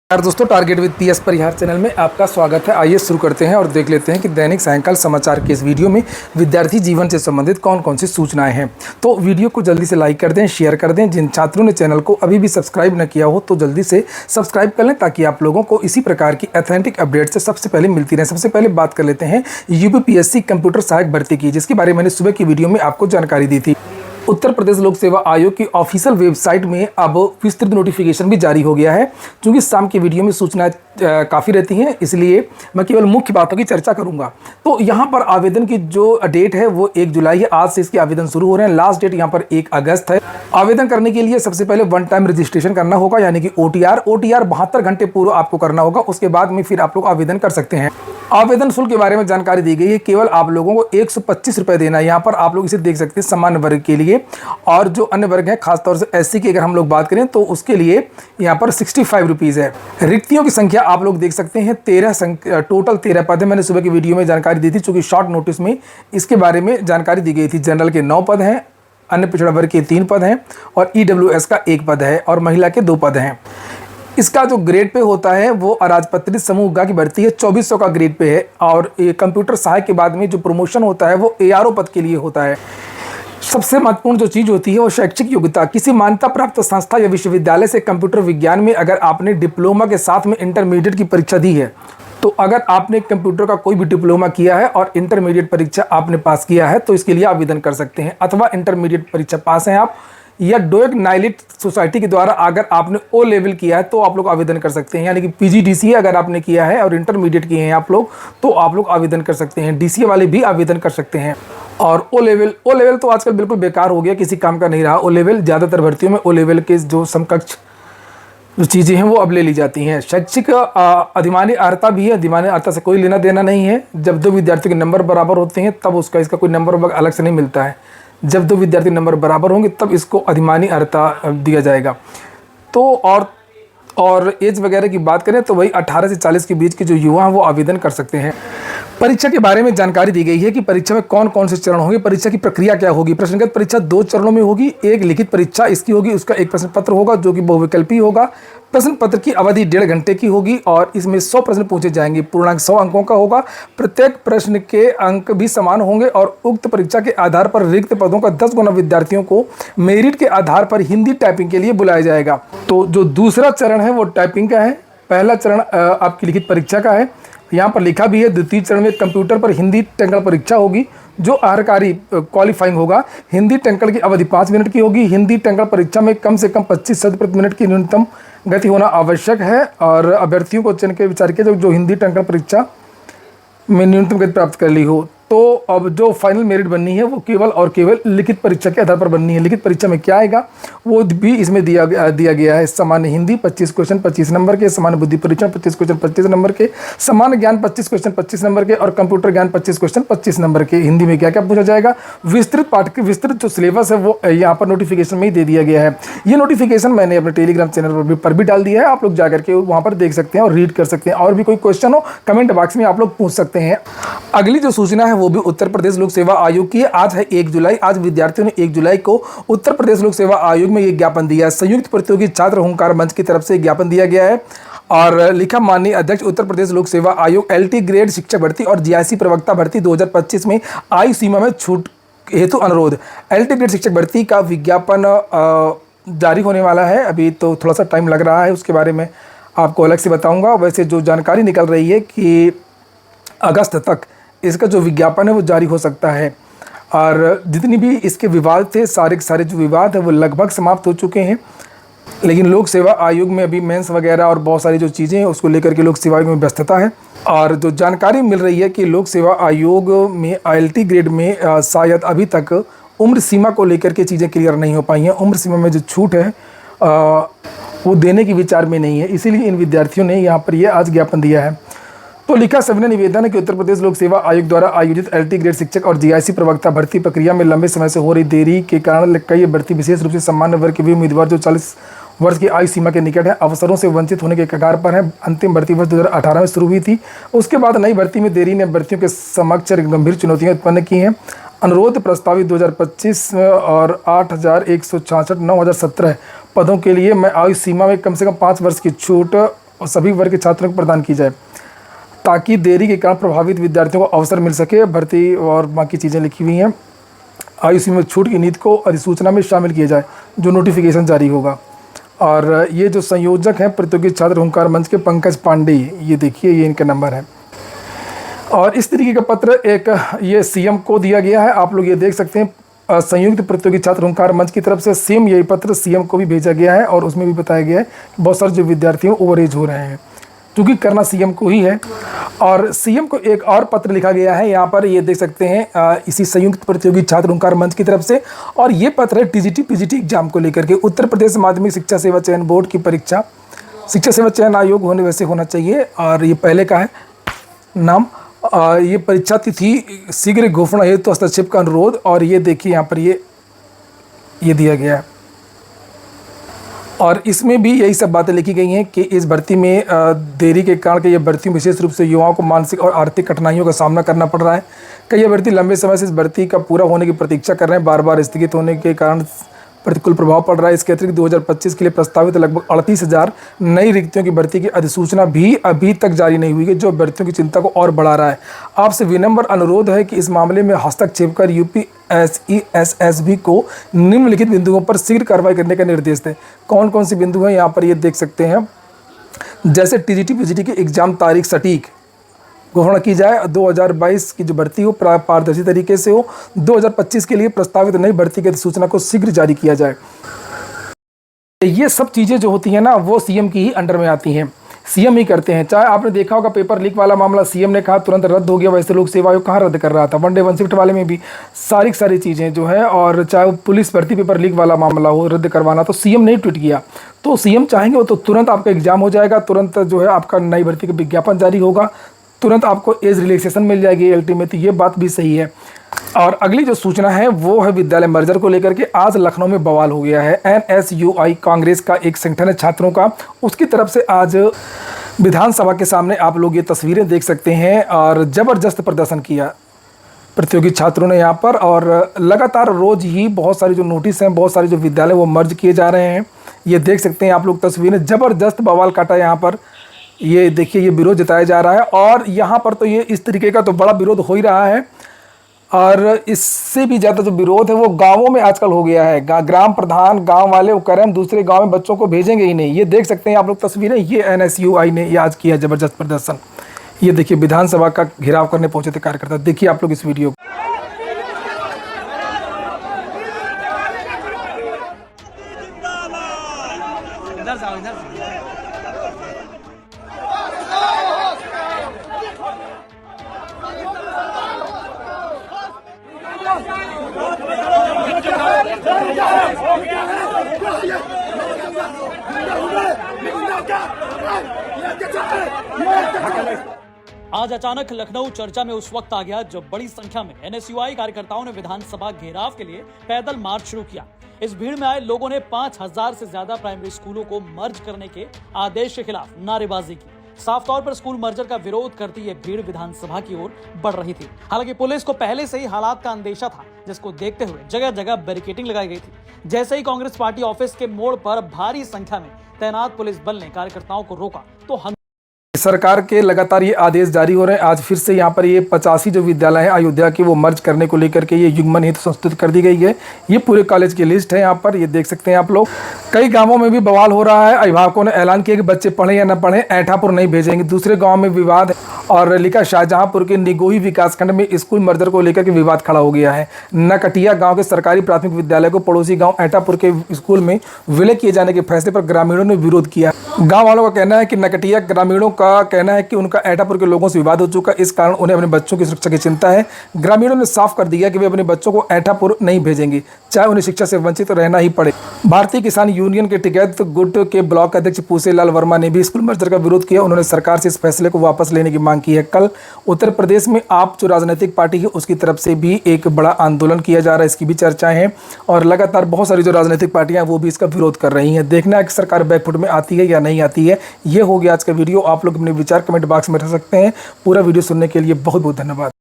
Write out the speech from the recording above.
यार दोस्तों, target with PS Parihar channel में आपका स्वागत है। आइए शुरू करते हैं और देख लेते हैं कि दैनिक सायंकाल समाचार के इस वीडियो में विद्यार्थी जीवन से संबंधित कौन कौन सी सूचनाएं हैं। तो वीडियो को जल्दी से लाइक कर दें, शेयर कर दें। जिन छात्रों ने चैनल को अभी भी सब्सक्राइब न किया हो तो जल्दी से सब्सक्राइब कर लें, ताकि आप लोगों को इसी प्रकार की ऑथेंटिक अपडेट से सबसे पहले मिलती रहे। सबसे पहले बात कर लेते हैं यूपीपीएससी कंप्यूटर सहायक भर्ती की, जिसके बारे में मैंने सुबह की वीडियो में आपको जानकारी दी थी। उत्तर प्रदेश लोक सेवा आयोग की ऑफिशियल वेबसाइट में अब विस्तृत नोटिफिकेशन भी जारी हो गया है। क्योंकि शाम की वीडियो में सूचनाएं काफ़ी रहती हैं, इसलिए मैं केवल मुख्य बातों की चर्चा करूंगा। तो यहाँ पर आवेदन की जो डेट है वो 1 जुलाई है। आज से इसके आवेदन शुरू हो रहे हैं। लास्ट डेट यहाँ पर 1 अगस्त है। आवेदन करने के लिए सबसे पहले वन टाइम रजिस्ट्रेशन करना होगा, यानी कि OTR 72 घंटे पूर्व आपको करना होगा। उसके बाद में फिर आप लोग आवेदन कर सकते हैं। आवेदन शुल्क के बारे में जानकारी दी गई है। केवल आप लोगों को 125 रुपये देना है। यहाँ पर आप लोग इसे देख सकते हैं सामान्य वर्ग के लिए, और जो अन्य वर्ग है खासतौर से SC की अगर हम लोग बात करें तो उसके लिए यहाँ पर 65 रुपीज़ है। रिक्तियों की संख्या आप लोग देख सकते हैं, टोटल 13 पद है। मैंने सुबह की वीडियो में जानकारी दी थी, चूँकि शॉर्ट नोटिस में इसके बारे में जानकारी दी गई थी। जनरल के 9 पद हैं, अन्य पिछड़ा वर्ग के 3 पद हैं, और EWS का 1 पद है, और महिला के 2 पद हैं। इसका जो ग्रेड पे होता है वो अराजपत्रित समूह गा की भर्ती है, 2400 का ग्रेड पे है। और कंप्यूटर सहायक के बाद में जो प्रमोशन होता है वो ARO पद के लिए होता है। सबसे महत्वपूर्ण जो चीज़ होती है वो शैक्षिक योग्यता। किसी मान्यता प्राप्त संस्था या विश्वविद्यालय से कंप्यूटर विज्ञान में अगर आपने डिप्लोमा के साथ में इंटरमीडिएट की परीक्षा दी है, तो अगर आपने कंप्यूटर का कोई भी डिप्लोमा किया है और इंटरमीडिएट परीक्षा आपने पास किया है तो इसके लिए आवेदन कर सकते हैं। अथवा इंटरमीडिएट परीक्षा पास हैं आप, या डोएक नाइलिट सोसाइटी के द्वारा अगर आपने O लेवल किया है तो आप लोग आवेदन कर सकते हैं। यानी कि PGDCA अगर आपने किया है और इंटरमीडिएट किए हैं आप लोग, तो आप लोग आवेदन कर सकते हैं। DCA वाले भी आवेदन कर सकते हैं। और O लेवल तो आजकल बिल्कुल बेकार हो गया, किसी काम का नहीं रहा। O लेवल ज़्यादातर भर्तियों में O लेवल के जो समकक्ष जो चीज़ें हैं वो अब ले ली जाती हैं। शैक्षिक अधिमानी अर्हता भी है। अधिमानी अर्हता से कोई लेना देना नहीं है। जब 2 विद्यार्थियों के नंबर बराबर होते हैं तब इसका कोई नंबर अलग से नहीं मिलता है। जब 2 विद्यार्थी नंबर बराबर होंगे तब इसको अधिमानी अर्हता दिया जाएगा। तो और एज वगैरह की बात करें तो वही 18 से 40 के बीच के जो युवा हैं वो आवेदन कर सकते हैं। परीक्षा के बारे में जानकारी दी गई है कि परीक्षा में कौन कौन से चरण होंगे, परीक्षा की प्रक्रिया क्या होगी। प्रश्नगत परीक्षा 2 चरणों में होगी। एक लिखित परीक्षा इसकी होगी, उसका एक प्रश्न पत्र होगा जो कि बहुविकल्पी होगा। प्रश्न पत्र की अवधि 1.5 घंटे की होगी और इसमें 100 प्रश्न पूछे जाएंगे। पूर्णांक 100 अंकों का होगा। प्रत्येक प्रश्न के अंक भी समान होंगे और उक्त परीक्षा के आधार पर रिक्त पदों का 10 गुना विद्यार्थियों को मेरिट के आधार पर हिंदी टाइपिंग के लिए बुलाया जाएगा। तो जो दूसरा चरण है वो टाइपिंग का है। पहला चरण आपकी लिखित परीक्षा का है। यहाँ पर लिखा भी है द्वितीय चरण में कंप्यूटर पर हिंदी टंकण परीक्षा होगी, जो अर्हकारी क्वालिफाइंग होगा। हिंदी टंकण की अवधि 5 मिनट की होगी। हिंदी टंकण परीक्षा में कम से कम 25 शब्द प्रति मिनट की न्यूनतम गति होना आवश्यक है। और अभ्यर्थियों को चयन के विचार के जो हिंदी टंकण परीक्षा में न्यूनतम गति प्राप्त कर ली हो, तो अब जो फाइनल मेरिट बननी है वो केवल और केवल लिखित परीक्षा के आधार पर बननी है। लिखित परीक्षा में क्या आएगा वो भी इसमें दिया गया है। सामान्य हिंदी 25 क्वेश्चन 25 नंबर के, सामान्य बुद्धि परीक्षण 25 क्वेश्चन 25 नंबर के, सामान्य ज्ञान 25 क्वेश्चन 25 नंबर के, और कंप्यूटर ज्ञान 25 क्वेश्चन 25 नंबर के। हिंदी में क्या क्या पूछा जाएगा, विस्तृत जो सिलेबस है वो यहाँ पर नोटिफिकेशन में ही दे दिया गया है। ये नोटिफिकेशन मैंने अपने टेलीग्राम चैनल पर भी डाल दिया है। आप लोग जाकर के वहाँ पर देख सकते हैं और रीड कर सकते हैं। और भी कोई क्वेश्चन हो कमेंट बॉक्स में आप लोग पूछ सकते हैं। अगली जो सूचना है वो भी उत्तर प्रदेश लोक सेवा आयोग की है। आज है 1 जुलाई। आज विद्यार्थियों ने 1 जुलाई को उत्तर प्रदेश लोक सेवा आयोग में ये ज्ञापन दिया है। संयुक्त प्रतियोगी छात्र हुंकार मंच की तरफ से ज्ञापन दिया गया है और लिखा, माननीय अध्यक्ष, उत्तर प्रदेश लोक सेवा आयोग LT ग्रेड शिक्षक भर्ती और GIC प्रवक्ता भर्ती 2025 में आयु सीमा में छूट हेतु अनुरोध। LT ग्रेड शिक्षक भर्ती का विज्ञापन जारी होने वाला है। अभी तो थोड़ा सा टाइम लग रहा है, उसके बारे में आपको अलग से बताऊंगा। वैसे जो जानकारी निकल रही है कि अगस्त तक इसका जो विज्ञापन है वो जारी हो सकता है। और जितनी भी इसके विवाद थे, सारे जो विवाद है वो लगभग समाप्त हो चुके हैं। लेकिन लोक सेवा आयोग में अभी मेंस वगैरह और बहुत सारी जो चीज़ें हैं उसको लेकर के लोक सेवा आयोग में व्यस्तता है। और जो जानकारी मिल रही है कि लोक सेवा आयोग में ILT ग्रेड में शायद अभी तक उम्र सीमा को लेकर के चीज़ें क्लियर नहीं हो पाई हैं। उम्र सीमा में जो छूट है वो देने की विचार में नहीं है, इसीलिए इन विद्यार्थियों ने यहाँ पर ये आज ज्ञापन दिया है। तो लिखा, सविनय निवेदन है कि उत्तर प्रदेश लोक सेवा आयोग द्वारा आयोजित LT ग्रेड शिक्षक और GIC प्रवक्ता भर्ती प्रक्रिया में लंबे समय से हो रही देरी के कारण कई भर्ती विशेष रूप से सामान्य वर्ग के भी उम्मीदवार जो 40 वर्ष की आयु सीमा के निकट है अवसरों से वंचित होने के कगार पर है। अंतिम भर्ती वर्ष 2018 में शुरू हुई थी। उसके बाद नई भर्ती में देरी ने अभ्यर्थियों के समक्ष गंभीर चुनौतियां उत्पन्न की हैं। अनुरोध प्रस्तावित 2025 और 8,166 9,017 पदों के लिए मैं आयु सीमा में कम से कम 5 वर्ष की छूट और सभी वर्ग के छात्रों को प्रदान की जाए, ताकि देरी के कारण प्रभावित विद्यार्थियों को अवसर मिल सके। भर्ती और बाकी चीज़ें लिखी हुई हैं। आयु सीमा में छूट की नीति को अधिसूचना में शामिल किया जाए, जो नोटिफिकेशन जारी होगा। और ये जो संयोजक हैं प्रतियोगी छात्र हुंकार मंच के पंकज पांडे, ये देखिए ये इनका नंबर है। और इस तरीके का पत्र एक ये सीएम को दिया गया है, आप लोग ये देख सकते हैं। संयुक्त प्रतियोगी छात्र हुंकार मंच की तरफ से सेम यही पत्र सीएम को भी भेजा गया है और उसमें भी बताया गया है कि बहुत सारे जो विद्यार्थी ओवर एज हो रहे हैं, क्योंकि करना सीएम को ही है। और सीएम को एक और पत्र लिखा गया है, यहाँ पर ये देख सकते हैं इसी संयुक्त प्रतियोगी छात्र हुंकार मंच की तरफ से। और ये पत्र है टीजीटी पीजीटी एग्जाम को लेकर के। उत्तर प्रदेश माध्यमिक शिक्षा सेवा चयन बोर्ड की परीक्षा शिक्षा सेवा चयन आयोग होने वैसे होना चाहिए। और ये पहले का है नाम। ये परीक्षा तिथि शीघ्र घोषणा हेतु तो हस्तक्षेप का अनुरोध। और ये देखिए यहाँ पर ये दिया गया है और इसमें भी यही सब बातें लिखी गई हैं कि इस भर्ती में देरी के कारण कि यह भर्ती विशेष रूप से युवाओं को मानसिक और आर्थिक कठिनाइयों का सामना करना पड़ रहा है। कई अभ्यर्थी लंबे समय से इस भर्ती का पूरा होने की प्रतीक्षा कर रहे हैं, बार बार स्थगित होने के कारण प्रतिकूल प्रभाव पड़ रहा है। इसके अतिरिक्त 2025 के लिए प्रस्तावित लगभग 38,000 नई रिक्तियों की भर्ती की अधिसूचना भी अभी तक जारी नहीं हुई है, जो अभ्यर्थियों की चिंता को और बढ़ा रहा है। आपसे विनम्र अनुरोध है कि इस मामले में हस्तक्षेप कर यूपीएससी को निम्नलिखित बिंदुओं पर शीघ्र कार्रवाई करने का निर्देश दें। कौन कौन से बिंदु हैं यहाँ पर ये देख सकते हैं। जैसे टीजीटी पीजीटी की एग्जाम तारीख सटीक घोषणा की जाए, 2022 की जो भर्ती हो पारदर्शी तरीके से हो, 2025 के लिए प्रस्तावित नई भर्ती की अधिसूचना को शीघ्र जारी किया जाए। ये सब चीज़ें जो होती हैं ना, वो सीएम की ही अंडर में आती हैं, सीएम ही करते हैं। चाहे आपने देखा होगा पेपर लीक वाला मामला सीएम ने कहा तुरंत रद्द हो गया, वैसे लोक सेवा आयोग कहाँ रद्द कर रहा था। वनडे वन शिफ्ट वाले में भी सारी चीज़ें जो है, और चाहे पुलिस भर्ती पेपर लीक वाला मामला हो रद्द करवाना, तो सीएम ने ट्वीट किया। तो सीएम चाहेंगे वो तो तुरंत आपका एग्जाम हो जाएगा, तुरंत जो है आपका नई भर्ती का विज्ञापन जारी होगा, तुरंत आपको एज रिलैक्सेशन मिल जाएगी एलटी में। तो ये बात भी सही है। और अगली जो सूचना है वो है विद्यालय मर्जर को लेकर के। आज लखनऊ में बवाल हो गया है। एनएसयूआई कांग्रेस का एक संगठन है छात्रों का, उसकी तरफ से आज विधानसभा के सामने आप लोग ये तस्वीरें देख सकते हैं और ज़बरदस्त प्रदर्शन किया प्रतियोगी छात्रों ने यहाँ पर। और लगातार रोज ही बहुत सारे जो नोटिस हैं, बहुत सारे जो विद्यालय वो मर्ज किए जा रहे हैं। ये देख सकते हैं आप लोग तस्वीरें, ज़बरदस्त बवाल काटा यहाँ पर। ये देखिए ये विरोध जताया जा रहा है और यहाँ पर तो ये इस तरीके का तो बड़ा विरोध हो ही रहा है। और इससे भी ज़्यादा जो विरोध है वो गांवों में आजकल हो गया है। ग्राम प्रधान गांव वाले वो कह रहे हैं हम दूसरे गांव में बच्चों को भेजेंगे ही नहीं। ये देख सकते हैं आप लोग तस्वीरें, ये एनएसयूआई ने ये आज किया ज़बरदस्त प्रदर्शन। ये देखिए विधानसभा का घेराव करने पहुंचे थे कार्यकर्ता। देखिए आप लोग इस वीडियो। आज अचानक लखनऊ चर्चा में उस वक्त आ गया जब बड़ी संख्या में एनएसयूआई कार्यकर्ताओं ने विधानसभा घेराव के लिए पैदल मार्च शुरू किया। इस भीड़ में आए लोगों ने 5,000 से ज्यादा प्राइमरी स्कूलों को मर्ज करने के आदेश के खिलाफ नारेबाजी की। साफ तौर पर स्कूल मर्जर का विरोध करती ये भीड़ विधानसभा की ओर बढ़ रही थी। हालांकि पुलिस को पहले से ही हालात का अंदेशा था, जिसको देखते हुए जगह जगह बैरिकेडिंग लगाई गई थी। जैसे ही कांग्रेस पार्टी ऑफिस के मोड़ पर भारी संख्या में तैनात पुलिस बल ने कार्यकर्ताओं को रोका तो सरकार के लगातार ये आदेश जारी हो रहे हैं। आज फिर से यहाँ पर ये 85 जो विद्यालय हैं अयोध्या के वो मर्ज करने को लेकर के ये युग्मन हेतु संस्तुत कर दी गई है। ये पूरे कॉलेज की लिस्ट है, यहाँ पर ये देख सकते हैं आप लोग। कई गांवों में भी बवाल हो रहा है। अभिभावकों ने ऐलान किया कि बच्चे पढ़ें या न पढ़ें, ऐठापुर नहीं भेजेंगे। दूसरे गाँव में विवाद और लिखा शाहजहांपुर के निगोही विकासखंड में स्कूल मर्जर को लेकर के विवाद खड़ा हो गया है। नकटिया गाँव के सरकारी प्राथमिक विद्यालय को पड़ोसी गाँव ऐठापुर के स्कूल में विलय किए जाने के फैसले पर ग्रामीणों ने विरोध किया। गाँव वालों का कहना है कि नकटिया ग्रामीणों का कहना है कि उनका ऐठापुर के लोगों से विवाद हो चुका, इस कारण उन्हें अपने बच्चों की सुरक्षा की चिंता है। ग्रामीणों ने साफ कर दिया कि वे अपने बच्चों को ऐठापुर नहीं भेजेंगे, चाहे उन्हें शिक्षा से वंचित रहना ही पड़े। भारतीय किसान यूनियन के टिकैत गुट के ब्लॉक अध्यक्ष पूसेलाल वर्मा ने भी स्कूल मर्जर का विरोध किया। उन्होंने सरकार से इस फैसले को वापस लेने की मांग की है। कल उत्तर प्रदेश में आप जो राजनीतिक पार्टी है उसकी तरफ से भी एक बड़ा आंदोलन किया जा रहा है, इसकी भी चर्चाएं हैं और लगातार बहुत सारी जो राजनीतिक पार्टियां वो भी इसका विरोध कर रही हैं। देखना है कि सरकार बैकफुट में आती है या नहीं आती है। ये हो गया आज का वीडियो। आप लोग अपने विचार कमेंट बॉक्स में रख सकते हैं। पूरा वीडियो सुनने के लिए बहुत बहुत धन्यवाद।